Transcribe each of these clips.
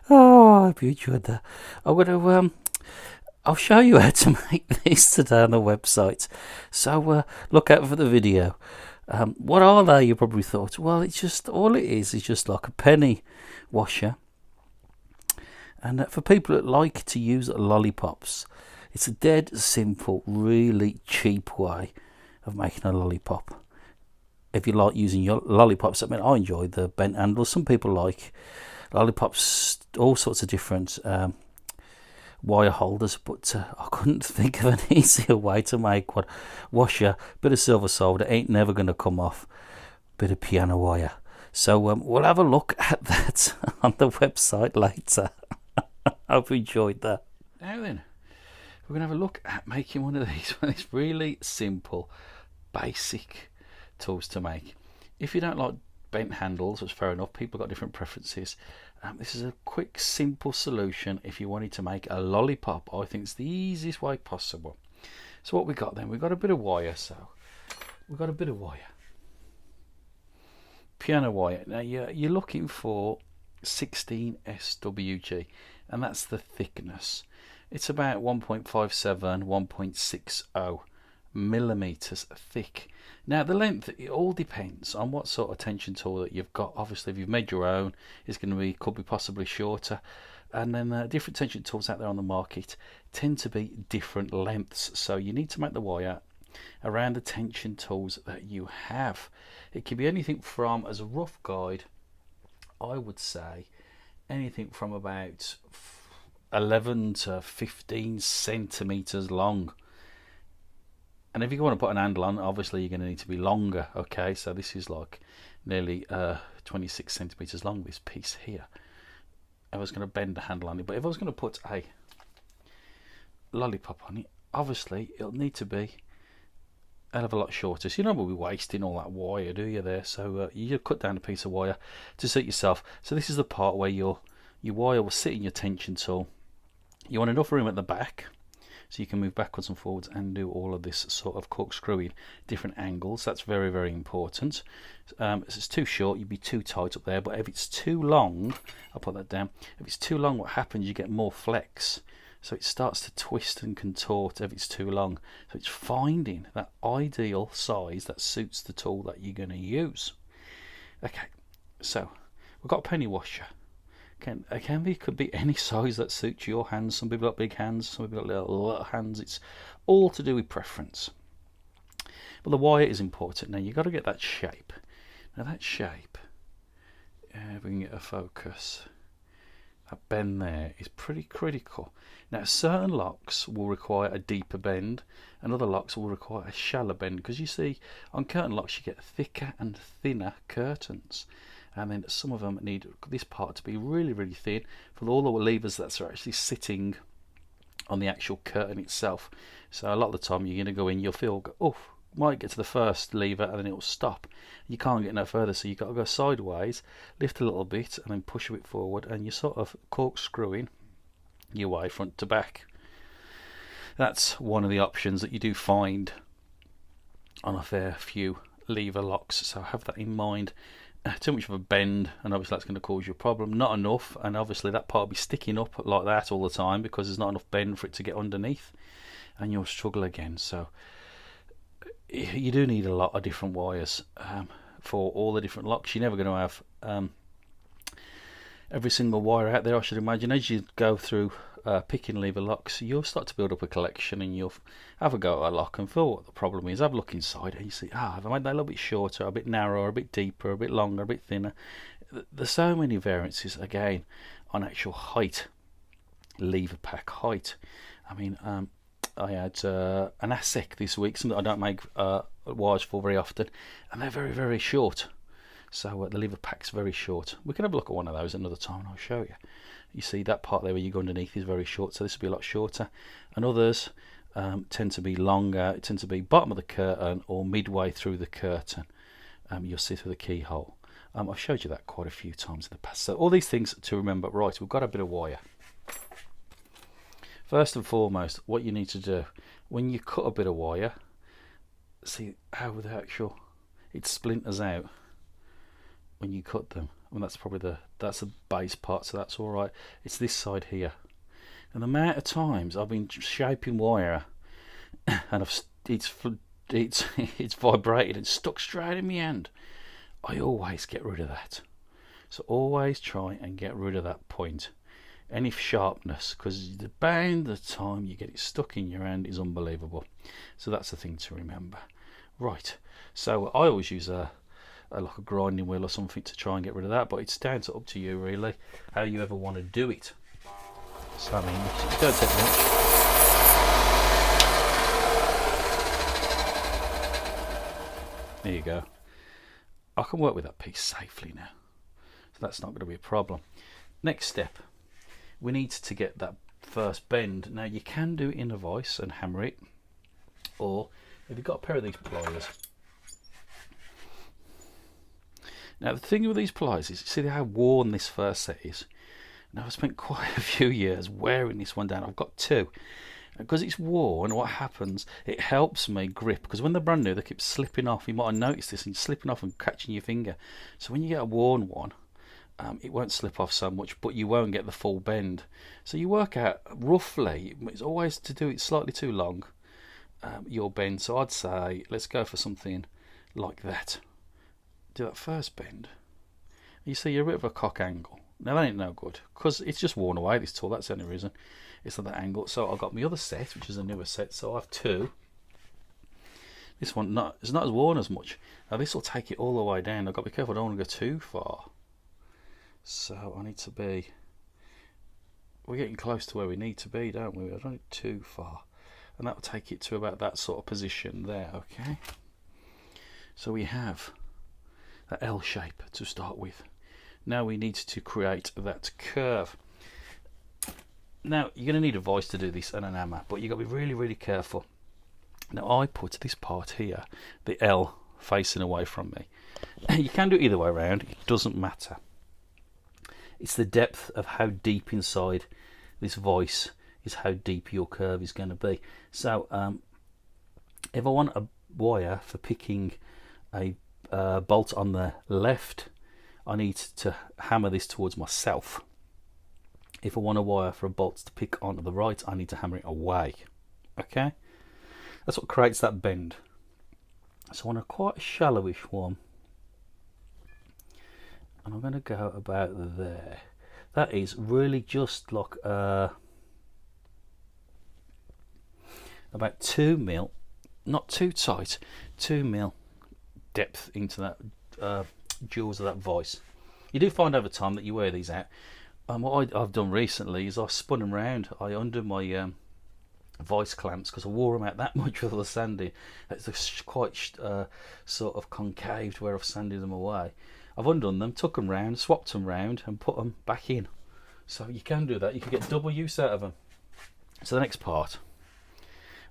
Oh, I hope you enjoyed that. I'm gonna I'll show you how to make these today on the website. So look out for the video. What are they? You probably thought. Well, it's just all it is just like a penny washer. And for people that like to use lollipops, it's a dead simple, really cheap way of making a lollipop. If you like using your lollipops, I mean, I enjoy the bent handles. Some people like lollipops, all sorts of different wire holders, but I couldn't think of an easier way to make one. Washer, bit of silver solder, ain't never going to come off, bit of piano wire. So we'll have a look at that on the website later. Hope you enjoyed that. Now then, we're going to have a look at making one of these. It's really simple, basic tools to make. If you don't like bent handles, that's fair enough. People got different preferences. This is a quick, simple solution if you wanted to make a lollipop. I think it's the easiest way possible. So what we got then? We've got a bit of wire. Piano wire. Now you're looking for 16 SWG, and that's the thickness. It's about 1.57, 1.60 millimeters thick. Now the length, it all depends on what sort of tension tool that you've got. Obviously, if you've made your own, it's going to be, could be possibly shorter. And then different tension tools out there on the market tend to be different lengths. So you need to make the wire around the tension tools that you have. It can be anything from, as a rough guide, I would say anything from about 11 to 15 centimeters long. And if you want to put an handle on, obviously you're going to need to be longer. Okay, so this is like nearly 26 centimeters long, this piece here. I was going to bend the handle on it, but if I was going to put a lollipop on it, obviously it'll need to be a hell of a lot shorter. So you don't want to be wasting all that wire, do you there? So you just cut down a piece of wire to suit yourself. So this is the part where your wire will sit in your tension tool. You want enough room at the back so you can move backwards and forwards and do all of this sort of corkscrewing, different angles. That's very, very important. If it's too short, you'd be too tight up there, but if it's too long, I'll put that down. If it's too long, what happens, you get more flex, so it starts to twist and contort if it's too long. So it's finding that ideal size that suits the tool that you're going to use. Okay, so we've got a penny washer. Could be any size that suits your hands. Some people got big hands, some people got little hands. It's all to do with preference. But the wire is important. Now you've got to get that shape. Now that shape, if we can get a focus, that bend there is pretty critical. Now certain locks will require a deeper bend and other locks will require a shallow bend, because you see on curtain locks you get thicker and thinner curtains. And then some of them need this part to be really, really thin for all the levers that are actually sitting on the actual curtain itself. So a lot of the time you're going to go in, you'll feel, oh, might get to the first lever and then it will stop. You can't get no further, so you've got to go sideways, lift a little bit and then push a bit forward, and you're sort of corkscrewing your way front to back. That's one of the options that you do find on a fair few lever locks, so have that in mind. Too much of a bend and obviously that's going to cause you a problem. Not enough, and obviously that part will be sticking up like that all the time because there's not enough bend for it to get underneath, and you'll struggle again. So you do need a lot of different wires for all the different locks. You're never going to have every single wire out there, I should imagine. As you go through picking lever locks, you'll start to build up a collection, and you'll have a go at a lock and feel what the problem is. Have a look inside and you see, have I made that a little bit shorter, a bit narrower, a bit deeper, a bit longer, a bit thinner. There's so many variances again on actual height, lever pack height. I mean, I had an ASIC this week, something I don't make wires for very often, and they're very, very short. So the lever pack's very short. We can have a look at one of those another time and I'll show you. You see that part there where you go underneath is very short, so this will be a lot shorter. And others tend to be longer. It tends to be bottom of the curtain or midway through the curtain. You'll see through the keyhole. I've showed you that quite a few times in the past. So all these things to remember. Right, we've got a bit of wire. First and foremost, what you need to do when you cut a bit of wire, see how the actual it splinters out. when you cut them. I mean, that's probably that's the base part, so that's all right. It's this side here, and the amount of times I've been shaping wire and it's it's vibrated and stuck straight in my hand. I always get rid of that. So always try and get rid of that point, any sharpness, because the amount of time you get it stuck in your hand is unbelievable. So that's the thing to remember. Right, so I always use like a grinding wheel or something to try and get rid of that, but it's down to up to you really how you ever want to do it. So I mean, it don't take much. There you go. I can work with that piece safely now, so that's not going to be a problem. Next step, we need to get that first bend. Now you can do it in a vise and hammer it, or if you've got a pair of these pliers. Now the thing with these pliers is, see how worn this first set is. Now I've spent quite a few years wearing this one down. I've got two. Because it's worn, what happens, it helps me grip, because when they're brand new they keep slipping off. You might have noticed this, and slipping off and catching your finger. So when you get a worn one, it won't slip off so much, but you won't get the full bend. So you work out roughly, it's always to do it slightly too long, your bend. So I'd say let's go for something like that. Do that first bend. You see you're a bit of a cock angle. Now that ain't no good, because it's just worn away, this tool. That's the only reason it's at that angle. So I've got my other set, which is a newer set, so I have two. This one is not as worn as much. Now this will take it all the way down. I've got to be careful, I don't want to go too far. So I need to be, we're getting close to where we need to be, don't we? I don't need too far. And that will take it to about that sort of position there, okay? So we have that L shape to start with. Now we need to create that curve. Now you're going to need a vise to do this and an hammer, but you've got to be really, really careful. Now I put this part here, the L facing away from me. You can do it either way around, it doesn't matter. It's the depth of how deep inside this vise is how deep your curve is going to be. So if I want a wire for picking a bolt on the left, I need to hammer this towards myself. If I want a wire for a bolt to pick onto the right, I need to hammer it away. Okay, that's what creates that bend. So I want a quite shallowish one, and I'm going to go about there. That is really just like about 2 mil, not too tight, 2 mil depth into that jewels of that vise. You do find over time that you wear these out. What I've done recently is I spun them round. I undid my vice clamps, because I wore them out that much with all the sanding. It's quite sort of concaved where I've sanded them away. I've undone them, took them round, swapped them round, and put them back in. So you can do that. You can get double use out of them. So the next part,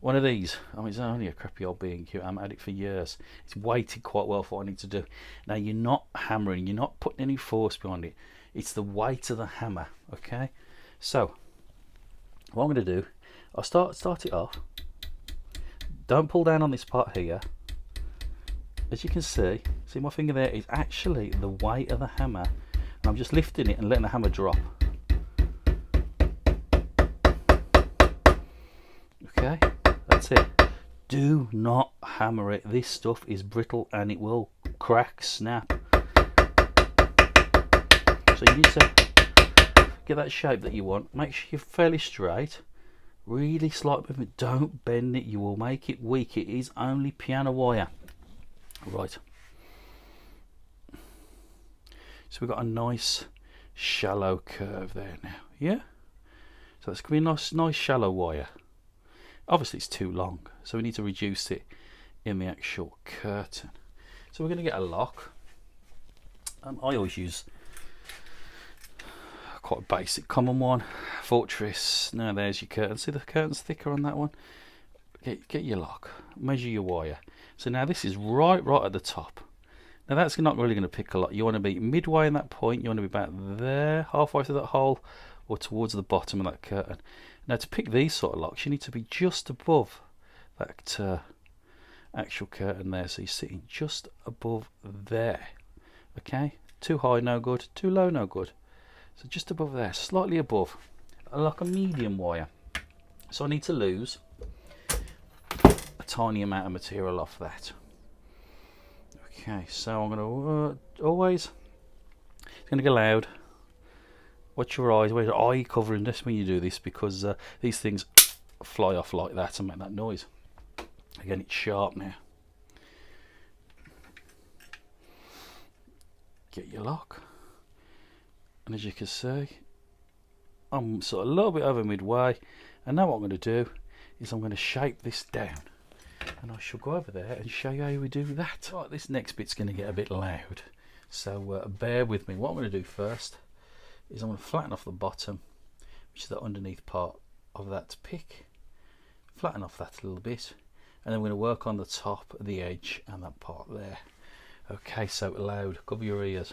one of these. I mean, it's only a crappy old B&Q. I've had it for years. It's weighted quite well for what I need to do. Now you're not hammering. You're not putting any force behind it. It's the weight of the hammer. Okay. So what I'm going to do, I'll start it off. Don't pull down on this part here. As you can see my finger there is actually the weight of the hammer, and I'm just lifting it and letting the hammer drop. Okay, that's it. Do not hammer it. This stuff is brittle and it will crack, snap. So you need to get that shape that you want. Make sure you're fairly straight. Really slight movement. Don't bend it. You will make it weak. It is only piano wire. Right. So we've got a nice shallow curve there now. Yeah. So it's going to be a nice shallow wire. Obviously it's too long, so we need to reduce it in the actual curtain. So we're going to get a lock. I always use quite a basic common one, Fortress. Now there's your curtain. See the curtain's thicker on that one. Get your lock, measure your wire. So now this is right at the top. Now that's not really going to pick a lot. You want to be midway in that point. You want to be about there, halfway through that hole, or towards the bottom of that curtain. Now to pick these sort of locks, you need to be just above that actual curtain there. So you're sitting just above there. Okay, Too high, no good. Too low, no good. So just above there, slightly above, like a medium wire. So I need to lose a tiny amount of material off that. Okay, so I'm going to always, it's going to get loud. Watch your eyes, wear your eye covering this when you do this, because these things fly off like that and make that noise. Again, it's sharp now. Get your lock, and as you can see, I'm sort of a little bit over midway, and now what I'm going to do is I'm going to shape this down, and I shall go over there and show you how we do that. Right, this next bit's going to get a bit loud, so bear with me. What I'm going to do first is I'm going to flatten off the bottom, which is the underneath part of that pick. Flatten off that a little bit, and then we're going to work on the top, the edge, and that part there. Okay, so loud, cover your ears.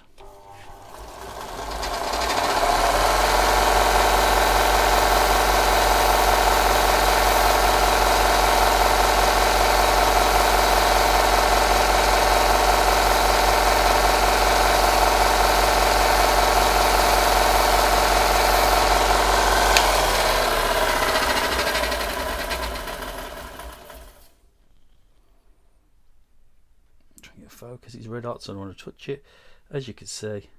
Focus, it's red hot, so I don't want to touch it. As you can see,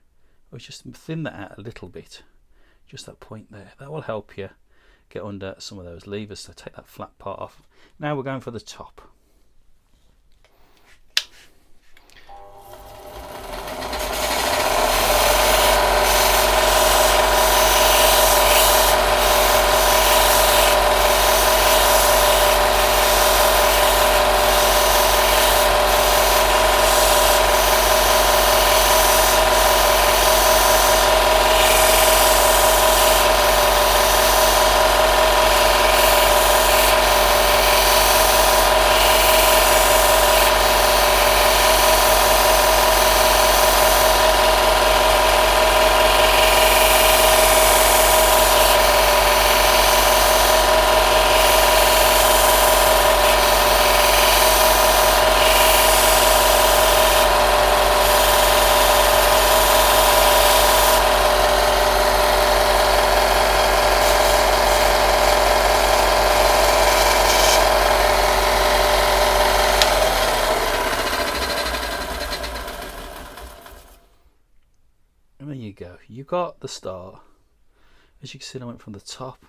I just thin that out a little bit, just that point there. That will help you get under some of those levers, so take that flat part off. Now we're going for the top. And there you go, you got the start. As you can see, I went from the top. I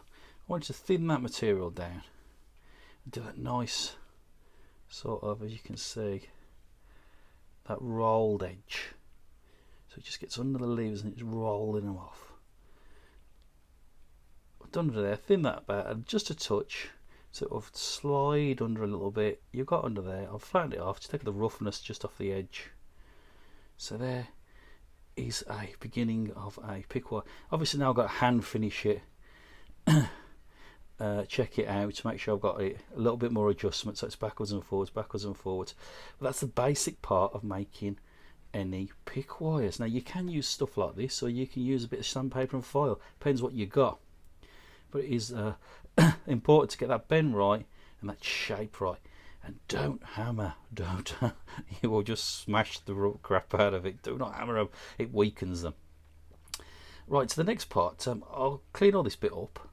want you to thin that material down and do that nice sort of, as you can see, that rolled edge. So it just gets under the levers and it's rolling them off. I've done under there, thin that about just a touch, sort of slide under a little bit. You got under there, I've flattened it off, just take the roughness just off the edge. So there is a beginning of a pick wire. Obviously now I've got to hand finish it, check it out to make sure I've got it a little bit more adjustment, so it's backwards and forwards, backwards and forwards. But that's the basic part of making any pick wires. Now you can use stuff like this, or you can use a bit of sandpaper and foil, depends what you got. But it is important to get that bend right and that shape right. And don't hammer, don't. You will just smash the crap out of it. Do not hammer them, it weakens them. Right, to the next part, I'll clean all this bit up,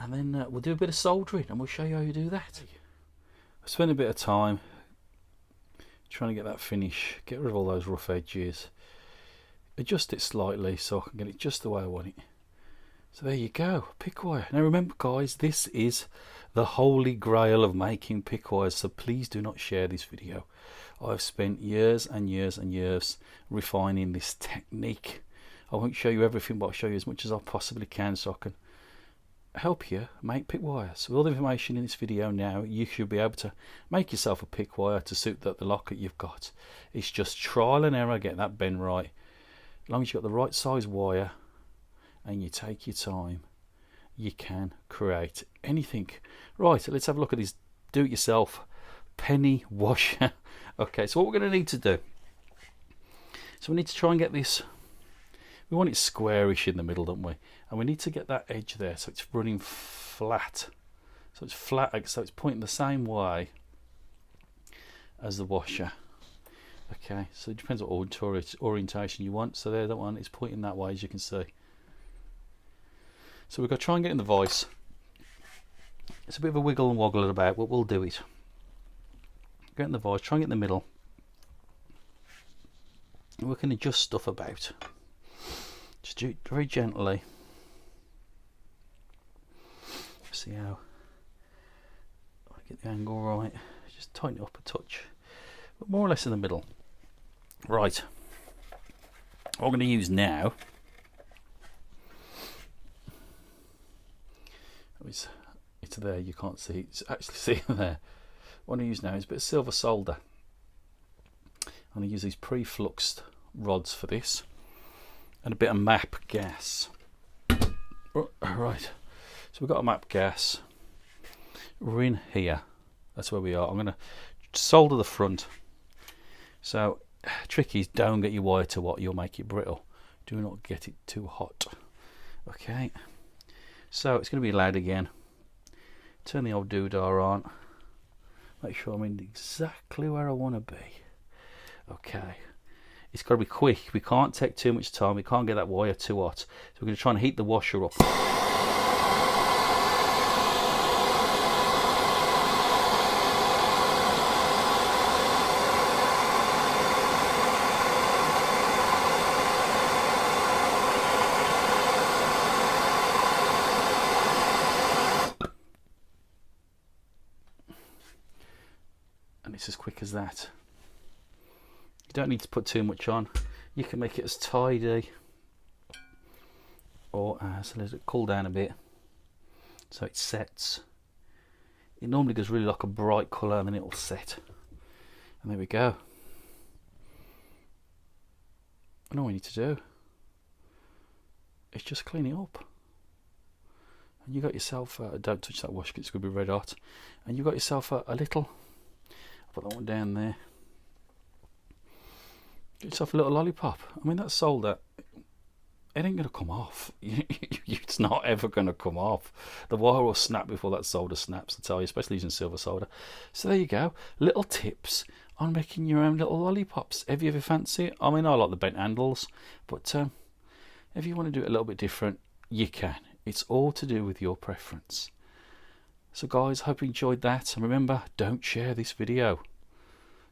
and then we'll do a bit of soldering, and we'll show you how you do that. I spent a bit of time trying to get that finish, get rid of all those rough edges, adjust it slightly so I can get it just the way I want it. So there you go, pick wire. Now remember guys, this is the holy grail of making pick wires, so please do not share this video. I've spent years and years and years refining this technique. I won't show you everything, but I'll show you as much as I possibly can so I can help you make pick wires. With all the information in this video now, you should be able to make yourself a pick wire to suit the lock that you've got. It's just trial and error, get that bend right. As long as you've got the right size wire and you take your time, you can create anything. Right, let's have a look at this do-it-yourself penny washer. Okay, so what we're going to need to do, so we need to try and get this, we want it squarish in the middle, don't we? And we need to get that edge there so it's running flat, so it's flat, so it's pointing the same way as the washer. Okay, so it depends what orientation you want. So there, that one is pointing that way, as you can see. So we've got to try and get in the vise. It's a bit of a wiggle and woggle about, but we'll do it. Get in the vise, try and get in the middle. And we can adjust stuff about. Just do it very gently. See how I get the angle right. Just tighten it up a touch, but more or less in the middle. Right. What I'm going to use now it's there. You can't see. It's actually see there. What I'm going to use now is a bit of silver solder. I'm going to use these pre-fluxed rods for this, and a bit of MAP gas. Right. So we've got a MAP gas. We're in here. That's where we are. I'm going to solder the front. So, trick is don't get your wire too hot. You'll make it brittle. Do not get it too hot. Okay. So it's going to be loud again. Turn the old doodah on. Make sure I'm in exactly where I want to be. Okay. It's got to be quick. We can't take too much time. We can't get that wire too hot. So we're going to try and heat the washer up. And it's as quick as that. You don't need to put too much on. You can make it as tidy or as let it cool down a bit so it sets. It normally goes really like a bright colour and then it will set. And there we go. And all we need to do is just clean it up. And you got yourself, don't touch that wash because it's going to be red hot. And you got yourself a little, I'll put that one down there. Get yourself a little lollipop. I mean, that solder, it ain't going to come off. It's not ever going to come off. The wire will snap before that solder snaps, I tell you, especially using silver solder. So there you go. Little tips on making your own little lollipops. If you ever fancy it, I mean, I like the bent handles, but if you want to do it a little bit different, you can. It's all to do with your preference. So guys, hope you enjoyed that. And remember, don't share this video.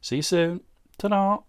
See you soon. Ta-da!